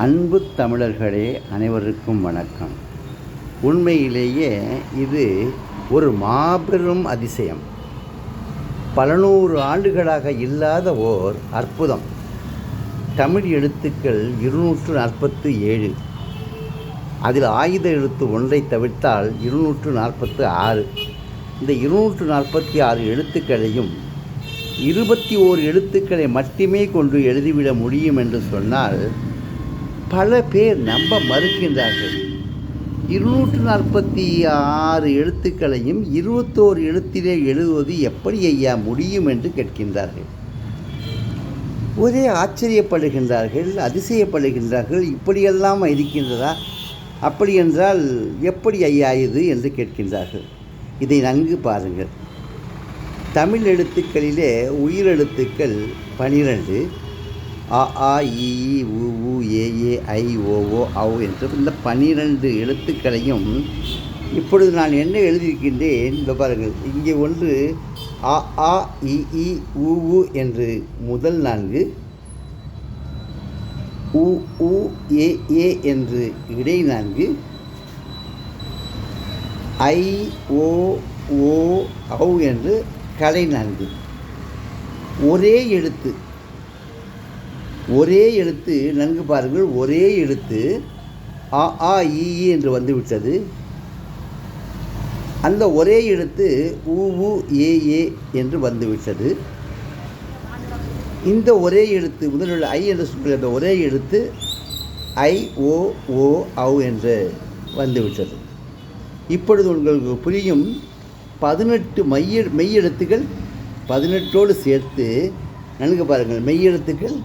அன்பு தமிழர்களே, அனைவருக்கும் வணக்கம். உண்மையிலேயே இது ஒரு மாபெரும் அதிசயம். பல நூறு ஆண்டுகளாக இல்லாத ஓர் அற்புதம். தமிழ் எழுத்துக்கள் 247. அதில் ஆயுத எழுத்து ஒன்றை தவிர்த்தால் 246. இந்த 246 எழுத்துக்களையும் 21 எழுத்துக்களை மட்டுமே கொண்டு எழுதிவிட முடியும் என்று சொன்னால் பல பேர் நம்ப மறுக்கின்றார்கள். 246 எழுத்துக்களையும் 21 எழுத்திலே எழுதுவது எப்படி ஐயா முடியும் என்று கேட்கின்றார்கள். ஒரே ஆச்சரியப்படுகின்றார்கள், அதிசயப்படுகின்றார்கள். இப்படியெல்லாம் இருக்கின்றதா? அப்படி என்றால் எப்படி ஐயா இது என்று கேட்கின்றார்கள். இதை நன்கு பாருங்கள். தமிழ் எழுத்துக்களிலே உயிரெழுத்துக்கள் 12. அ ஆ இ ஈ உ ஊ ஏ ஏ ஐ ஓ ஓ ஔ என்ற இந்த 12 எழுத்துக்களையும் இப்பொழுது நான் என்ன எழுதியிருக்கின்றேன் இந்த பாருங்கள். இங்கே ஒன்று அ ஆ இ ஈ உ ஊ என்று முதல் 4, உ ஊ ஏ ஏ என்று இடை 4, ஐ ஓ ஓ ஔ என்று கடை 4. ஒரே எழுத்து நன்கு பாருங்கள். ஒரே எழுத்து அ ஆ இ ஈ என்று வந்துவிட்டது. அந்த ஒரே எழுத்து உ ஊ ஏ ஏ என்று வந்துவிட்டது. இந்த ஒரே எழுத்து முதலில் ஐ என்று சொல்கிற அந்த ஒரே எழுத்து ஐ ஓ ஓ ஔ என்று வந்துவிட்டது. இப்பொழுது உங்களுக்கு புரியும். 18 மெய்யெழுத்துக்கள் 18ஓடு சேர்த்து நன்கு பாருங்கள். மெய்யெழுத்துக்கள்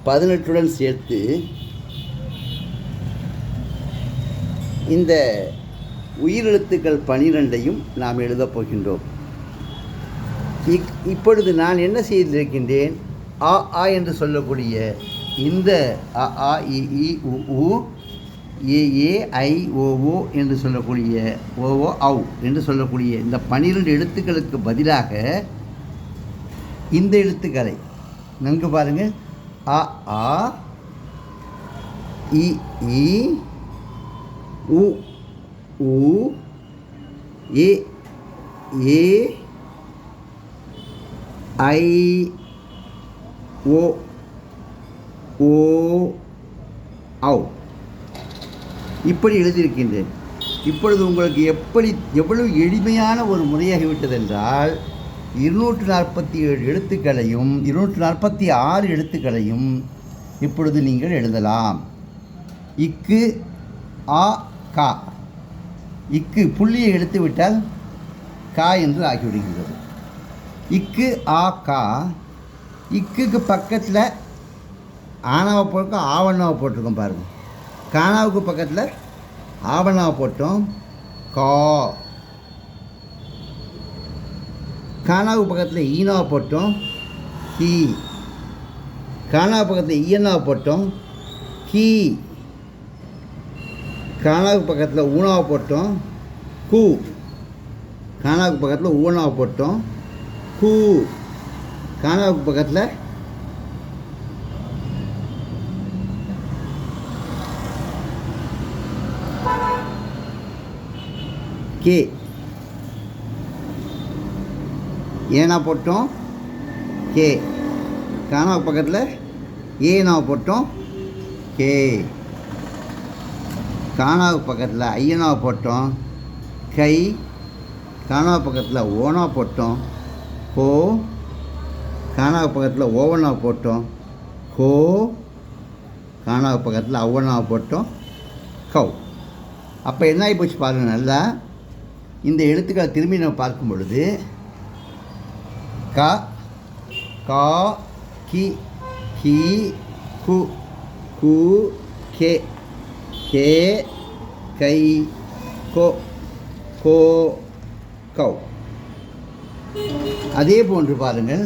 18உடன் சேர்த்து இந்த உயிரெழுத்துக்கள் 12ஐயும் நாம் எழுதப் போகின்றோம். இப்பொழுது நான் என்ன செய்திருக்கின்றேன்? அ ஆ என்று சொல்லக்கூடிய இந்த அ ஆ இ ஈ உ ஊ ஏ ஏ ஐ ஓ ஓ என்று சொல்லக்கூடிய ஓ ஓ ஔ என்று சொல்லக்கூடிய இந்த 12 எழுத்துக்களுக்கு பதிலாக இந்த எழுத்துக்களை நன்கு பாருங்கள். அ ஆ இ ஈ உ ஊ ஏ ஏ ஐ ஓ ஓ ஔ இப்படி எழுதியிருக்கின்றேன். இப்பொழுது உங்களுக்கு எவ்வளவு எளிமையான ஒரு முறையாகிவிட்டதென்றால் 247 எழுத்துக்களையும் 246 எழுத்துக்களையும் இப்பொழுது நீங்கள் எழுதலாம். இக்கு ஆ கா. இக்கு புள்ளியை எடுத்துவிட்டால் கா என்று ஆகிவிடுகின்றது. இக்கு ஆ கா. இக்குக்கு பக்கத்தில் ஆனாவை போட்டிருக்கோம், ஆவணாவை போட்டிருக்கோம் பாருங்கள். கானாவுக்கு பக்கத்தில் ஆவணாவை போட்டோம். கா. கானாவுக்கு பக்கத்தில் ஈனாவை போட்டோம். கி. கானாவுக்கு பக்கத்தில் ஈயனாவை போட்டோம். கி. கானாவுக்கு பக்கத்தில் ஊனாவை போட்டோம். கு. கானாவுக்கு பக்கத்தில் ஊனாவை போட்டோம். கு. கானாவுக்கு பக்கத்தில் கே. ஏனா போட்டோம். கே. கானாவுக்கு பக்கத்தில் ஏனாவை போட்டோம். கே. கானாவுக்கு பக்கத்தில் ஐயனாவை போட்டோம். கை. கானாவுக்கு பக்கத்தில் ஓனா போட்டோம். கோ. கானாவுக்கு பக்கத்தில் ஓவனாவை போட்டோம். கோ. கானாவுக்கு பக்கத்தில் அவ்வனாவை போட்டோம். கவ். அப்போ என்ன ஆகி போச்சு பாருங்கள். நல்லா இந்த எழுத்துக்களை திரும்பி நம்ம பார்க்கும் பொழுது க, கா, கி, கி, கு, கு, கே, கே, கை, கோ, கோ, கவ். அதே போன்று பாருங்கள்.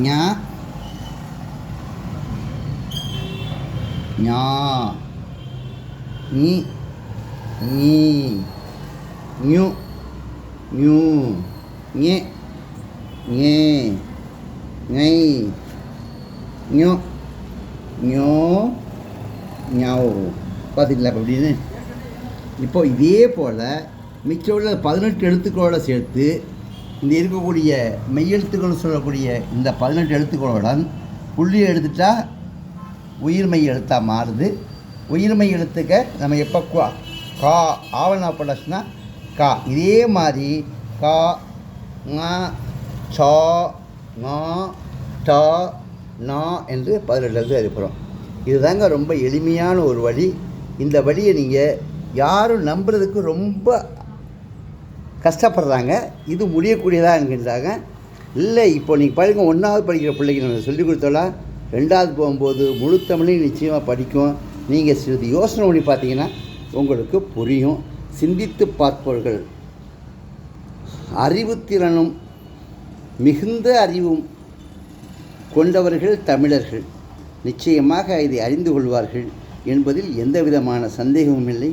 ஞா, ஞா, நீ, நீ, ஞு, ஞு, ஞே, ஞே, ஞை, ஞோ ஞோ ஞாவோ. பார்த்துக்கலாம் அப்படின்னு. இப்போ இதே போல் மிச்சம் உள்ள 18 எழுத்துக்களோடு சேர்த்து இந்த இருக்கக்கூடிய மெய்யெழுத்துக்கள்னு சொல்லக்கூடிய இந்த 18 எழுத்துக்களுடன் புள்ளியை எடுத்துட்டா உயிர்மெய் எழுத்தாக மாறுது. உயிர்மெய் எழுத்துக்க நம்ம எப்போ கா ஆவணா படச்சுன்னா கா. இதே மாதிரி கா ங சா ங டா நா என்று 18 எழுத்து எழுப்புகிறோம். இதுதாங்க ரொம்ப எளிமையான ஒரு வழி. இந்த வழியை நீங்கள் யாரும் நம்புறதுக்கு ரொம்ப கஷ்டப்படுறாங்க. இது முடியக்கூடியதாக என்கின்றாங்க. இல்லை இப்போ நீங்கள் பாருங்கள், 1வது படிக்கிற பிள்ளைக்கு நம்ம சொல்லிக் கொடுத்தோம்னா 2வது போகும்போது முழு தமிழையும் நிச்சயமாக படிக்கும். நீங்கள் சிறிது யோசனை பண்ணி பார்த்தீங்கன்னா உங்களுக்கு புரியும். சிந்தித்து பார்ப்பவர்கள் அறிவுத்திறனும் மிகுந்த அறிவும் கொண்டவர்கள் தமிழர்கள் நிச்சயமாக இதை அறிந்து கொள்வார்கள் என்பதில் எந்த விதமான சந்தேகமும் இல்லை.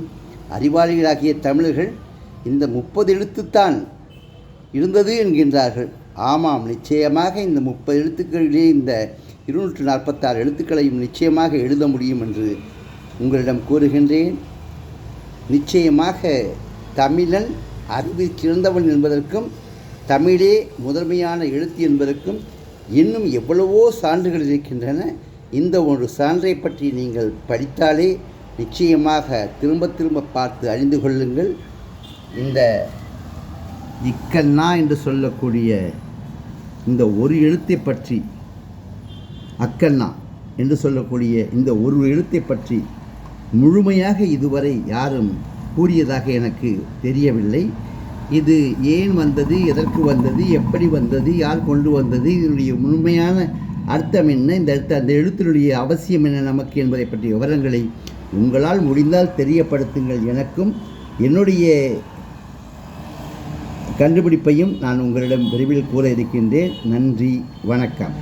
அறிவாளிகளாகிய தமிழர்கள் இந்த 30 எழுத்துத்தான் இருந்தது என்கின்றார்கள். ஆமாம், நிச்சயமாக இந்த 30 எழுத்துக்களிலே இந்த 246 எழுத்துக்களையும் நிச்சயமாக எழுத முடியும் என்று உங்களிடம் கூறுகின்றேன். நிச்சயமாக தமிழன் அறிவில் சிறந்தவன் என்பதற்கும் தமிழே முதன்மையான எழுத்து என்பதற்கும் இன்னும் எவ்வளவோ சான்றுகள் இருக்கின்றன. இந்த ஒரு சான்றை பற்றி நீங்கள் படித்தாலே நிச்சயமாக திரும்ப திரும்ப பார்த்து அறிந்து கொள்ளுங்கள். இந்த இக்கண்ணா என்று சொல்லக்கூடிய இந்த ஒரு எழுத்தை பற்றி, அக்கண்ணா என்று சொல்லக்கூடிய இந்த ஒரு எழுத்தை பற்றி முழுமையாக இதுவரை யாரும் கூறியதாக எனக்கு தெரியவில்லை. இது ஏன் வந்தது, எதற்கு வந்தது, எப்படி வந்தது, யார் கொண்டு வந்தது, இதனுடைய முழுமையான அர்த்தம் என்ன, அந்த எழுத்தினுடைய அவசியம் என்ன நமக்கு என்பதை பற்றிய விவரங்களை உங்களால் முடிந்தால் தெரியப்படுத்துங்கள். எனக்கும் என்னுடைய கண்டுபிடிப்பையும் நான் உங்களிடம் விரைவில் கூற இருக்கின்றேன். நன்றி, வணக்கம்.